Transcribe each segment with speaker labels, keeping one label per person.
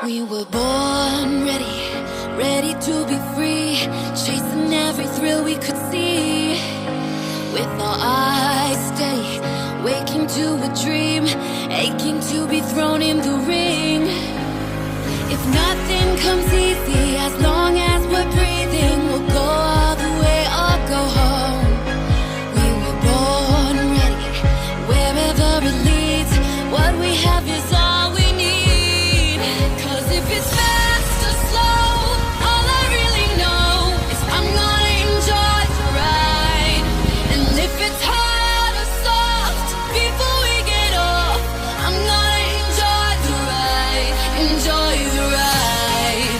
Speaker 1: We were born ready, ready to be free, chasing every thrill we could see. With our eyes steady, waking to a dream, aching to be thrown in the ring. If nothing comes easy, as long as we're breathing, we'll go all the way or go home. We were born ready, wherever it leads, what we have is all we need. 'Cause if it's fast or slow, all I really know is I'm gonna enjoy the ride. And if it's hard or soft, before we get off, I'm gonna enjoy the ride, enjoy the ride.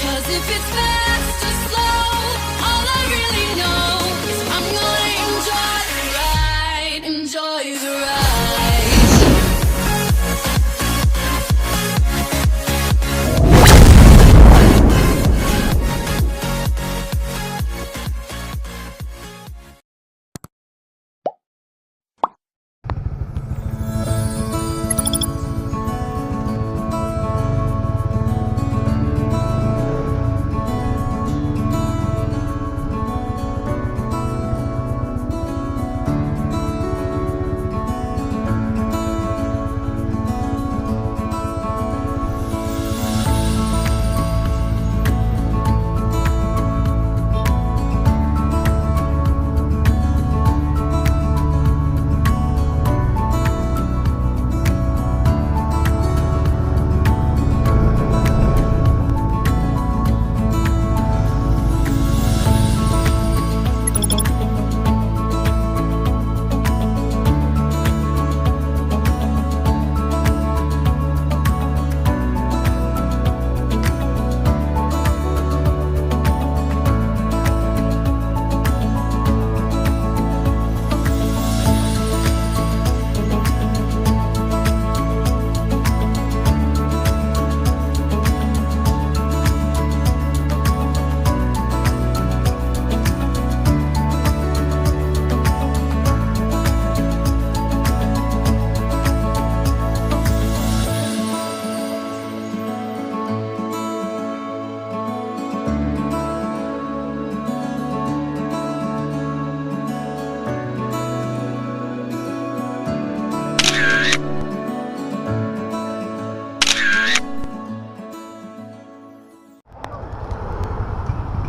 Speaker 1: 'Cause if it's fast or slow, all I really know is I'm gonna enjoy the ride, enjoy the ride.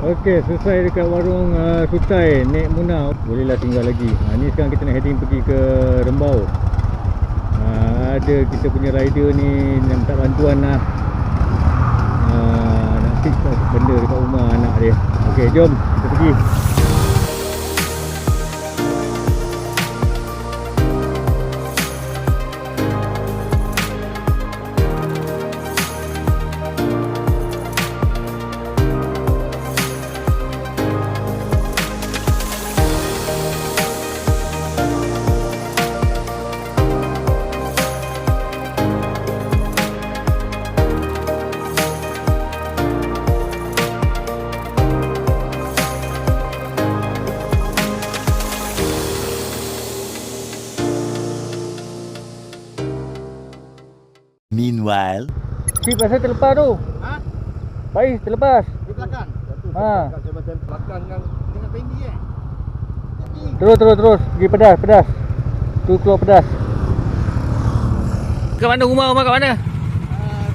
Speaker 2: Okey, selesai dekat warung Sutai Nek Munah. Bolehlah tinggal lagi. Ni sekarang kita nak heading pergi ke Rembau. Ada kita punya rider ni nak minta bantuan lah. Nak fix benda dekat rumah anak dia. Okey, jom kita pergi.
Speaker 3: Meanwhile,
Speaker 2: Cik, pasal terlepas tu.
Speaker 4: Ha?
Speaker 2: Baik, terlepas.
Speaker 4: Di belakang.
Speaker 2: Ha.
Speaker 4: Saya macam belakang dengan pendi
Speaker 2: Terus. Pergi pedas. Tu keluar pedas. Kat mana rumah kat mana?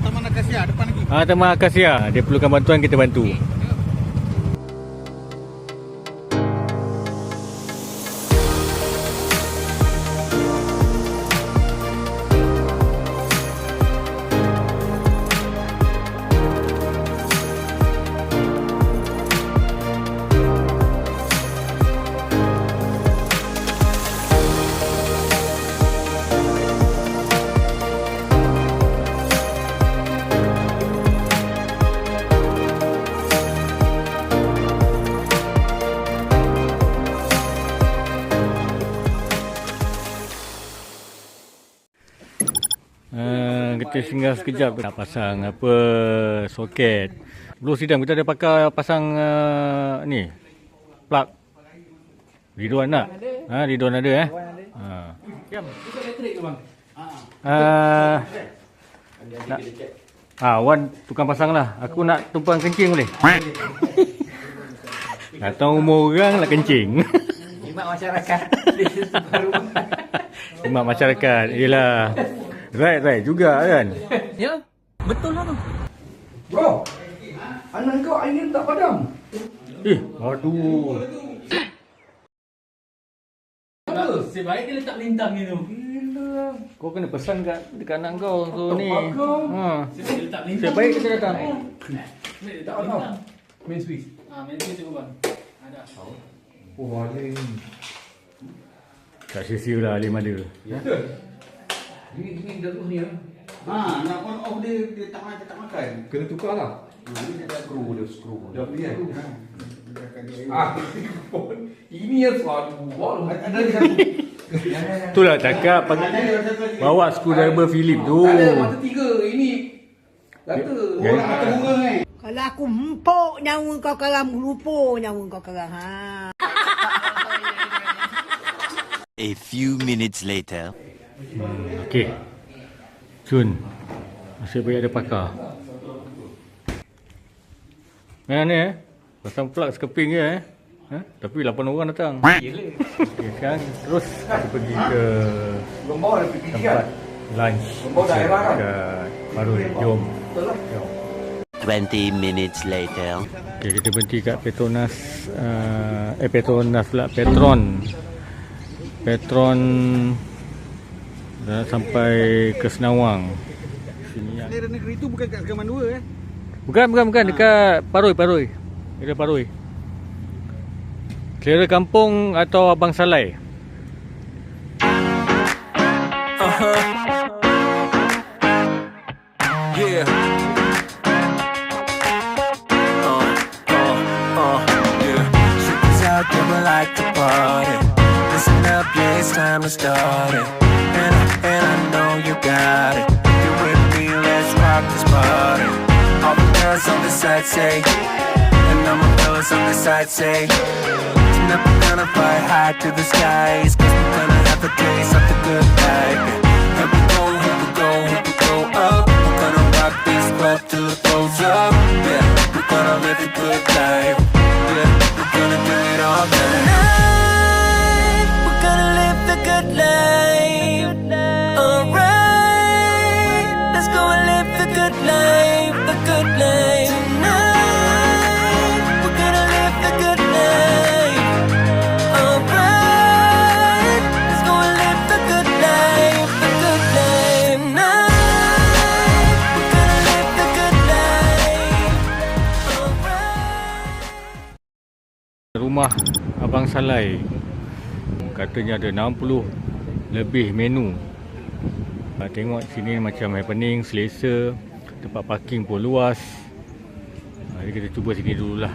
Speaker 4: Taman Akasia depan lagi.
Speaker 2: Taman Akasia. Dia perlukan bantuan, kita bantu. Kita singgah sekejap nak pasang apa soket. Belum sidang, kita ada pasang ni plug. Ridwan nak? Ridwan ada
Speaker 4: Jam. Itu elektrik tu bang.
Speaker 2: nak. Wan tukang pasang lah. Aku nak tumpang kencing boleh? Datang umur orang nak kencing.
Speaker 4: Jimat masyarakat.
Speaker 2: Jimat masyarakat. Yelah. Right juga kan?
Speaker 4: Ya, betul lah tu.
Speaker 3: Bro, anak kau air ni tak padam.
Speaker 2: Aduh.
Speaker 4: Sebaik dia letak lintang ni tu.
Speaker 3: Gila.
Speaker 2: Kau kena pesan dekat anak kau tu ni.
Speaker 4: Sebaik dia letak lintang.
Speaker 2: Sebaik kita datang.
Speaker 4: Sebaik dia letak lintang.
Speaker 3: Main switch.
Speaker 4: Main tu cuba bang. Ada.
Speaker 3: Oh, ada ni.
Speaker 2: Tak sia-sia lah Alim ada.
Speaker 3: Ini dah terus ni lah.
Speaker 4: Nak on off dia tak makan.
Speaker 3: Kena tukar lah.
Speaker 4: Ini ada skru dia.
Speaker 3: Dah beli kan? Ini yang selalu. Ada satu.
Speaker 2: Itulah cakap bawa screwdriver Philip tu.
Speaker 3: Tak ada, mata 3. Ini kata orang mata bunga kan.
Speaker 5: Kalau aku empuk nyawa kau kerang, lupa nyawa kau kerang.
Speaker 6: A few minutes later.
Speaker 2: Okey. Jun. Nasib baik ada pakar. Ni pasang plug sekeping je tapi 8 orang datang. Okey, sekarang terus kita pergi ke
Speaker 3: Lembau ada pergi kan?
Speaker 2: tempat lunch.
Speaker 3: Lembau daerah kan?
Speaker 2: Dekat Paroi. Jom.
Speaker 6: 20 minutes later.
Speaker 2: Okey, kita berhenti kat Petronas pula Petron dah sampai ke Senawang. Sini
Speaker 4: Selera negeri tu bukan kat Segaman 2
Speaker 2: Bukan dekat Paroi. Dekat Paroi. Selera Kampung atau Abang Salai?
Speaker 7: Yeah. Yeah. She's out there, we like to party. Listen up, yeah, it's time to start it. And I know you got it. If you're with me, let's rock this party. All the girls on the side say, and all my fellas on the side say, tonight we're gonna fly high to the skies, 'cause we're gonna have a taste of the good life. Here we go up. We're gonna rock this club till it blows up. Yeah, we're gonna live a good life. Yeah, we're gonna do it all tonight. We're gonna live the good life. Alright, let's go and live the good life. The good life tonight. We're gonna live the good life. Alright, let's go and live the good life. The good life tonight. We're gonna live the good life. Alright.
Speaker 2: Rumah Abang Salai. Katanya ada 60 lebih menu. Tengok sini macam happening, selesa. Tempat parking pun luas. Jadi kita cuba sini dululah.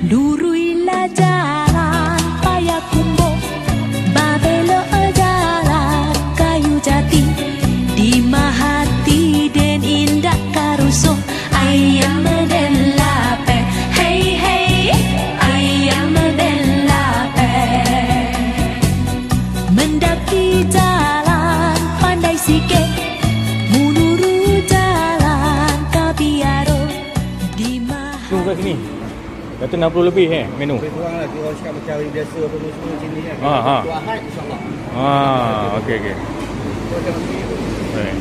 Speaker 1: Luruilah jalan Payakumbuh, Babelo jalan Kayu Jati, di Mahati dan Indah Karuso, ayam dan lape, hey hey, ayam dan lape. Mendaki jalan Pandai Sike, menuru jalan Kabiaro, di Mahati.
Speaker 2: Tunggu kat sini. Kata 60 lebih menu.
Speaker 4: Lebih kurang lah. Dia orang cakap macam hari biasa apa semua macam ni kan.
Speaker 2: Ha.
Speaker 4: Tu Ahad insyaAllah.
Speaker 2: Okey. Baik.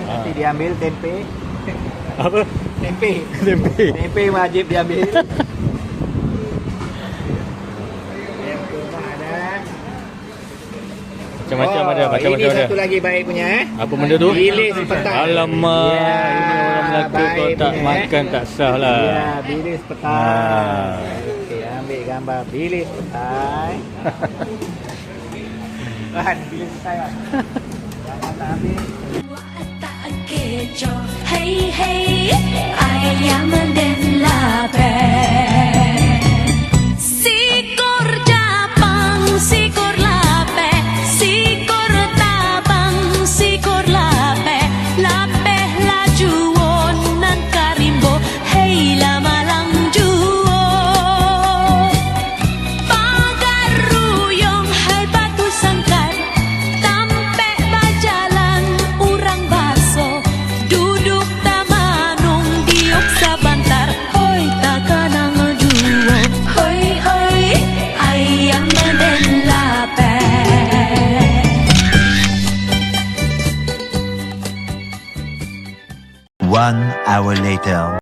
Speaker 4: Nanti dia ambil tempe.
Speaker 2: Apa?
Speaker 4: Tempe.
Speaker 2: Tempe.
Speaker 4: Tempe wajib diambil. Yang rumah ada.
Speaker 2: Macam-macam ada, macam-macam
Speaker 4: ini
Speaker 2: ada.
Speaker 4: satu lagi baik punya
Speaker 2: Apa benda tu?
Speaker 4: Bilis petang.
Speaker 2: Alamak,
Speaker 4: Ya,
Speaker 2: ini orang Melaka
Speaker 4: baik
Speaker 2: kalau tak
Speaker 4: punya,
Speaker 2: makan tak sah lah.
Speaker 4: Ya, bilis petang. Okey, ambil gambar bilis petang. Kan, bilis petang. Jangan tak ambil.
Speaker 1: Tak kecoh, hey hey, ayam dan lape. Sikor Japang, sikor lape, sikor
Speaker 6: 1 hour later.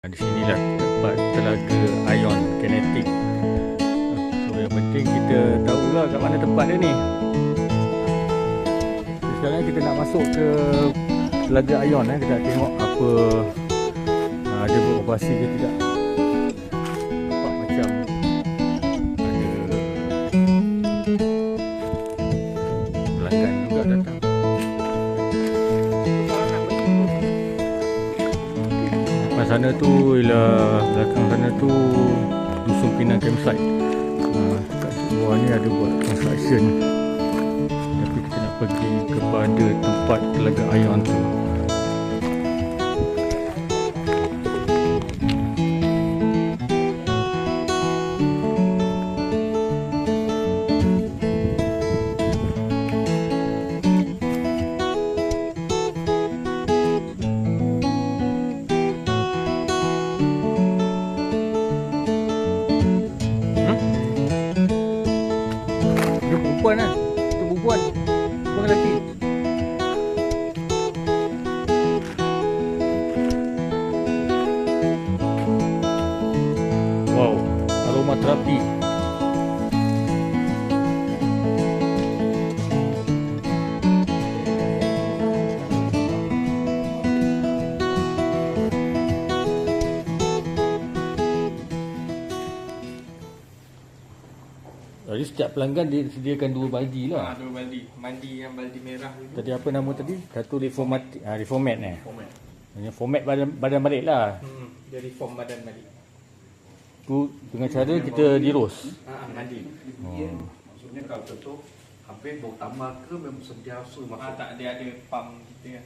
Speaker 2: Di sinilah tempat telaga ion kinetik. So yang penting kita tahulah kat mana tempat dia ni. So, sekarang kita nak masuk ke telaga ion kita nak tengok apa ada beroperasi ke tidak. Nampak macam ada pelanggan juga datang. Sana tu ialah belakang sana tu Dusun Pinang Campsite. Kat bawah ni ada buat construction. Tapi kita nak pergi kepada tempat telaga ion tu. Perempuan lah. Itu perempuan. Perempuan lelaki. Wow. Aromaterapi. Jadi setiap pelanggan dia sediakan 2 baldi lah.
Speaker 8: 2 baldi. Mandi yang baldi merah tu.
Speaker 2: Tadi apa nama tadi? Satu reformat reformat Maksudnya format badan balik lah.
Speaker 8: Dia reform badan balik.
Speaker 2: Tu dengan cara kita dirus.
Speaker 8: Mandi.
Speaker 3: Maksudnya kalau contoh hampir bau tambah ke memang sentiasa masuk.
Speaker 8: Tak, dia ada pump kita.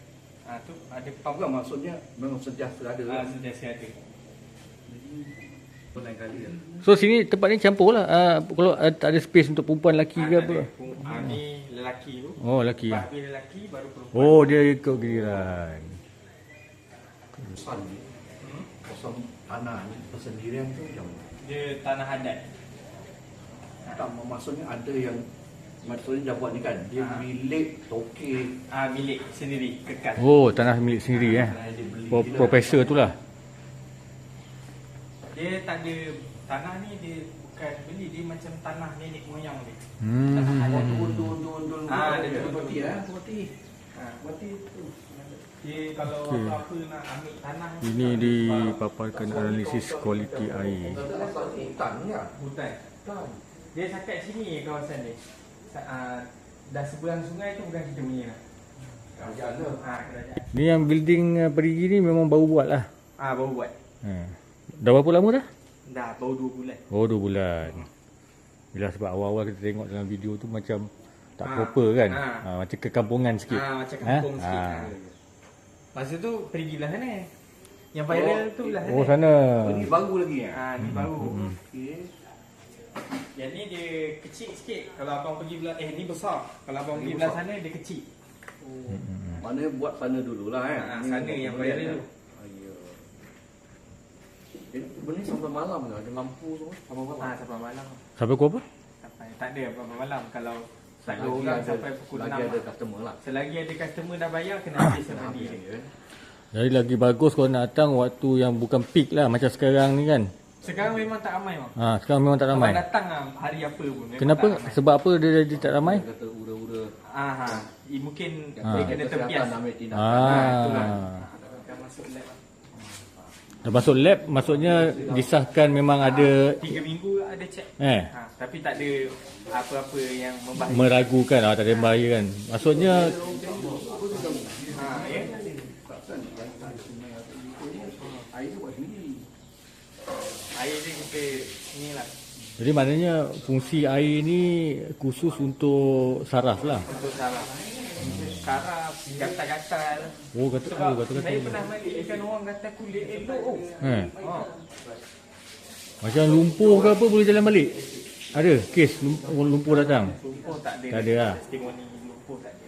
Speaker 8: Tu ada pump.
Speaker 3: Bukan maksudnya memang sentiasa ada.
Speaker 8: Sentiasa ada.
Speaker 3: Lain kali ya.
Speaker 2: So sini tempat ni campur lah. Kalau tak ada space untuk perempuan lelaki ke apa.
Speaker 8: Ni lelaki tu.
Speaker 2: Oh lelaki.
Speaker 8: Lepas dia lelaki baru perempuan.
Speaker 2: Oh dia ikut giliran.
Speaker 3: Pesan ni. Kosong tanah ni persendirian tu macam mana?
Speaker 8: Dia tanah adat.
Speaker 3: Tak, maksudnya ada yang maksudnya jawab ni kan dia milik toke.
Speaker 8: Milik sendiri kekal.
Speaker 2: Oh tanah milik sendiri Profesor tu lah.
Speaker 8: Dia tak ada tanah ni, dia bukan beli, dia macam tanah nenek moyang dia.
Speaker 2: Hmm.
Speaker 3: Dun.
Speaker 8: Dia
Speaker 3: Berarti Berarti tu.
Speaker 8: Dia kalau apa-apa nak ambil tanah ni,
Speaker 2: Ini dipaparkan analisis kualiti air.
Speaker 3: Hutan kan?
Speaker 8: hutan. Dia sakat sini kawasan dia. Dah sebelah sungai tu bukan kita punya lah.
Speaker 3: Kerajaan tu.
Speaker 8: Kerajaan.
Speaker 2: Ni yang building perigi ni memang baru buat lah.
Speaker 8: Baru buat.
Speaker 2: Dah berapa lama dah?
Speaker 8: Dah baru 2 bulan.
Speaker 2: Oh 2 bulan. Bila sebab awal-awal kita tengok dalam video tu macam tak proper kan. Macam kekampungan sikit.
Speaker 8: Macam kampung sikit. Masa tu pergi belah sana. Yang viral tu belah sana.
Speaker 2: Oh sana.
Speaker 3: Ini baru lagi
Speaker 8: Ni baru.
Speaker 3: Okey.
Speaker 8: Yang ni dia kecil sikit. Kalau abang pergi belah ni besar. Kalau abang pergi belah sana dia kecil.
Speaker 3: Mana buat sana dululah
Speaker 8: Sana yang viral tu.
Speaker 3: Benda ni sampai malam ke? Ada lampu tu sampai malam?
Speaker 8: Sampai malam.
Speaker 2: Sampai pukul apa?
Speaker 8: Sampai tak ada sampai malam. Kalau tak ada
Speaker 3: Selagi
Speaker 8: orang
Speaker 3: ada-
Speaker 8: sampai pukul 6.
Speaker 3: Lagi ada customer lah.
Speaker 8: Selagi ada customer dah bayar kena habis sama dia.
Speaker 2: Jadi lagi bagus kalau nak datang waktu yang bukan peak lah macam sekarang ni kan.
Speaker 8: Sekarang memang tak ramai bang.
Speaker 2: Sekarang memang tak ramai.
Speaker 8: Abang datang hari apa pun. memang
Speaker 2: Kenapa?
Speaker 8: tak ramai.
Speaker 2: Sebab apa dia tak ramai?
Speaker 3: Kata ura-ura juga.
Speaker 8: Mungkin
Speaker 3: Jaga
Speaker 8: kena
Speaker 3: kesihatan,
Speaker 8: terbias.
Speaker 3: ambil tindakan.
Speaker 8: Itulah. Dah masuk lab.
Speaker 2: Dah masuk lab, maksudnya disahkan memang ada
Speaker 8: 3 minggu ada check. Tapi tak ada apa-apa yang membahayakan.
Speaker 2: meragukan, tak ada bahaya kan. Maksudnya
Speaker 8: Ya.
Speaker 3: Air tu buat sendiri.
Speaker 8: Air dia kita ni lah.
Speaker 2: jadi maknanya fungsi air ni khusus untuk saraf lah.
Speaker 8: Untuk saraf. Saraf, gatal-gatal.
Speaker 2: Oh, kata
Speaker 8: Saya pernah balik ikan orang gatal kulit elok.
Speaker 2: Macam lumpuh ke apa boleh jalan balik? Ada kes lumpuh datang?
Speaker 8: Lumpur tak ada.
Speaker 2: Tak ada lah.
Speaker 8: Testimoni lumpur tak ada.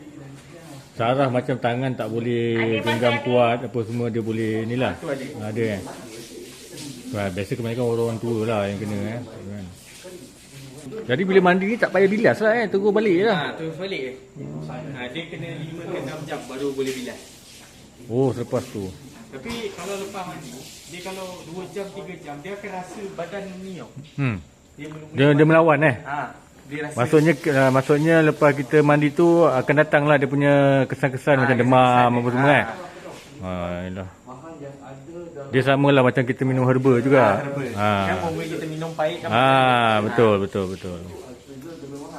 Speaker 2: Saraf macam tangan tak boleh genggam kuat, apa semua dia boleh ni lah.
Speaker 8: Tu ada.
Speaker 2: Ada kan? Biasa kebanyakan orang tua lah yang kena kan. Jadi bila mandi ni tak payah bilas lah terus balik je lah.
Speaker 8: Terus balik ke? Dia kena 5 ke 6 jam baru boleh bilas.
Speaker 2: Oh, selepas tu.
Speaker 8: Tapi kalau lepas mandi, dia kalau 2 jam 3 jam dia akan rasa badan ni tau.
Speaker 2: Dia melawan
Speaker 8: Dia rasa
Speaker 2: maksudnya lepas kita mandi tu akan datang lah dia punya kesan-kesan macam demam apa semua kan. Yalah. Dia samalah macam kita minum herba juga.
Speaker 8: Kan formula kita minum pahit kan.
Speaker 2: Betul.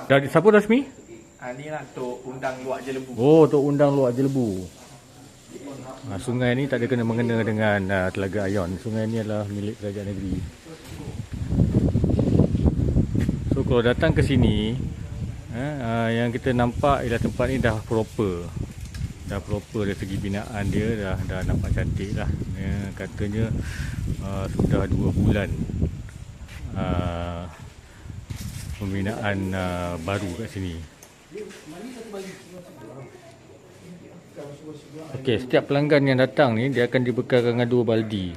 Speaker 2: Dah siapa rasmi?
Speaker 8: Ni lah Tok Undang Luak Jelebu.
Speaker 2: Oh, Tok Undang Luak Jelebu. Sungai ni tak ada kena-mengena dengan Telaga Ayon. Sungai ni adalah milik kerajaan negeri. So kalau datang ke sini, yang kita nampak ialah tempat ni dah proper. Dah proper dari segi binaan dia dah nampak cantik lah. Katanya sudah 2 bulan pembinaan baru kat sini. Okey, setiap pelanggan yang datang ni dia akan dibekalkan dengan 2 baldi.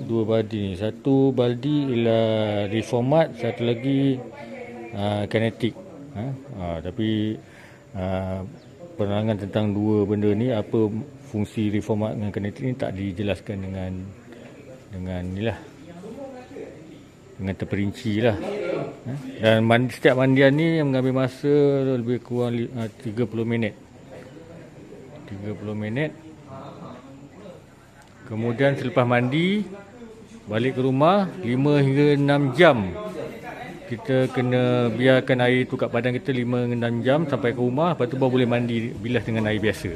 Speaker 2: 2 baldi ni. Satu baldi ialah reformat, satu lagi kinetik. Tapi penerangan tentang 2 benda ni, apa fungsi reformat dengan kinetik ni tak dijelaskan dengan inilah, dengan terperinci lah. Dan setiap mandian ni mengambil masa lebih kurang 30 minit. 30 minit. Kemudian selepas mandi balik ke rumah 5 hingga 6 jam kita kena biarkan air tu kat badan kita 5 hingga 6 jam sampai ke rumah. Lepas tu baru boleh mandi, bilas dengan air biasa.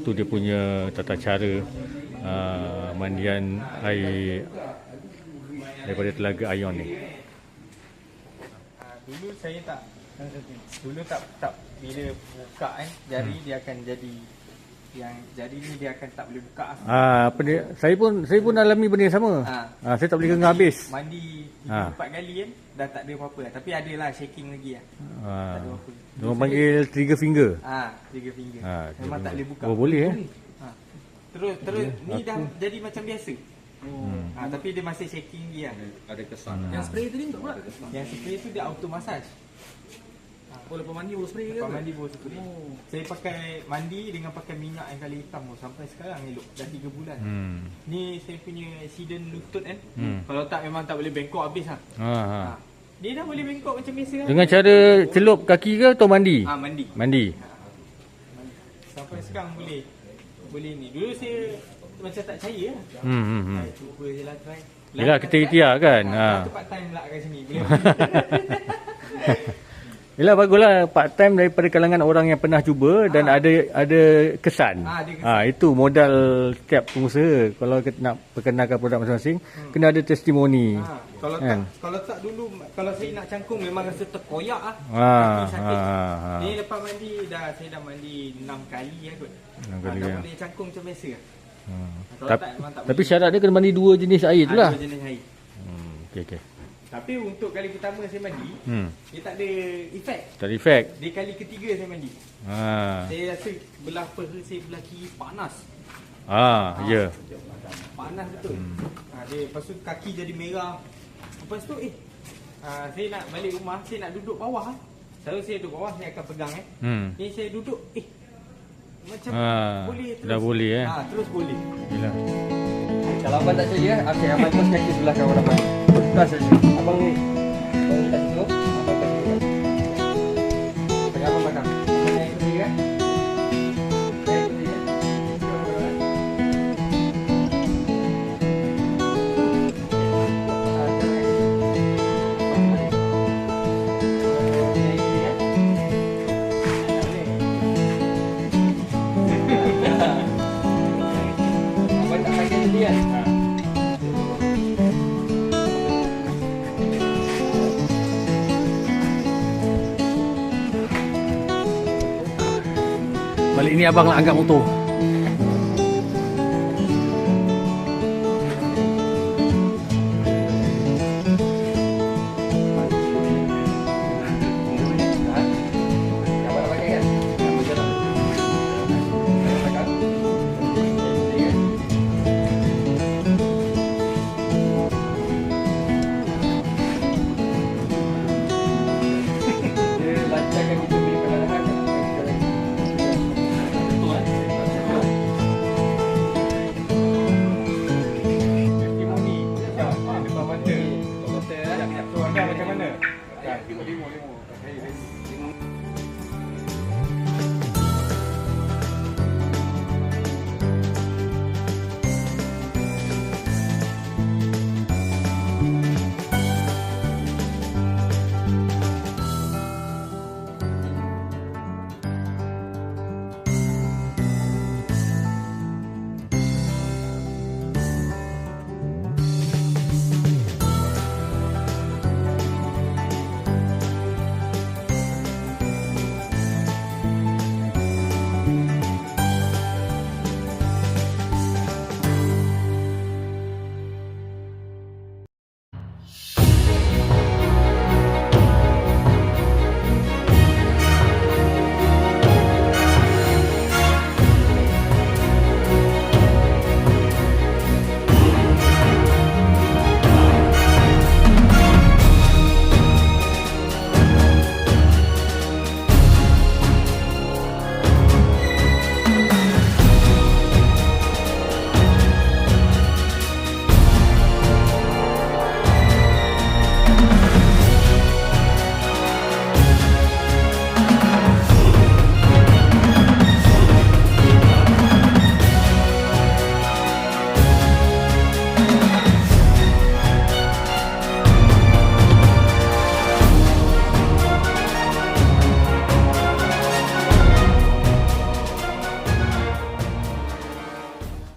Speaker 2: Tu dia punya tata cara mandian air daripada Telaga Ayon ni.
Speaker 8: Dulu saya tak bila buka jari dia akan jadi yang jari ni dia akan tak boleh buka.
Speaker 2: Apa dia? Saya pun alami benda yang sama. Saya tak boleh genggam habis.
Speaker 8: Mandi 4 kali kan dah tak ada apa-apa lah. Tapi adalah shaking lagi lah. Tak ada apa.
Speaker 2: Diorang panggil trigger finger.
Speaker 8: Trigger finger. Memang tak boleh buka.
Speaker 2: Oh, boleh
Speaker 8: Terus ni dah jadi macam biasa. Tapi dia masih shaking lagi lah.
Speaker 3: Ada kesan.
Speaker 8: Yang spray tadi untuk pula? Yang spray tu dia auto massage.
Speaker 3: Lepas mandi baru spray ke?
Speaker 8: Lepas mandi baru spray. Saya pakai mandi dengan pakai minyak yang kali hitam sampai sekarang elok. Dah 3 bulan. Ni saya punya accident lutut kan. Kalau tak memang tak boleh bengkok habis lah. Dia dah boleh bengkok macam biasa lah.
Speaker 2: Dengan cara celup kaki ke atau mandi? Mandi.
Speaker 8: Sampai sekarang boleh ni. Dulu saya macam tak percaya lah. Cuba je lah try.
Speaker 2: Yelah, kita ikhtiar kan.
Speaker 8: Satu part time pula kat sini.
Speaker 2: Yelah, baguslah part time daripada kalangan orang yang pernah cuba dan ada kesan. Itu modal setiap pengusaha. Kalau kita nak perkenalkan produk masing-masing, kena ada testimoni.
Speaker 8: Kalau tak dulu, kalau saya nak cangkung memang rasa terkoyak lah. Sakit. Ni lepas mandi saya dah mandi 6 kali lah kot. Dah boleh cangkung macam biasa lah.
Speaker 2: Tapi syarat dia kena mandi 2 jenis air tu lah.
Speaker 8: 2 jenis air.
Speaker 2: Okay.
Speaker 8: Tapi untuk kali pertama saya mandi, dia tak ada efek.
Speaker 2: Tak ada efek.
Speaker 8: Dia kali ketiga saya mandi. Saya rasa belah peha saya belah kiri panas.
Speaker 2: Ya.
Speaker 8: Panas betul. Lepas tu kaki jadi merah. Lepas tu saya nak balik rumah, saya nak duduk bawah. Selalu saya duduk bawah, saya akan pegang Ni saya duduk macam boleh terus.
Speaker 2: Dah boleh
Speaker 8: terus boleh.
Speaker 2: Yalah.
Speaker 4: Kalau abang tak percaya, okey, abang terus kaki sebelah kawan abang. Terus saja. Abang ni tak situ. Abang kaki dekat.
Speaker 9: ini abang nak angkat motor.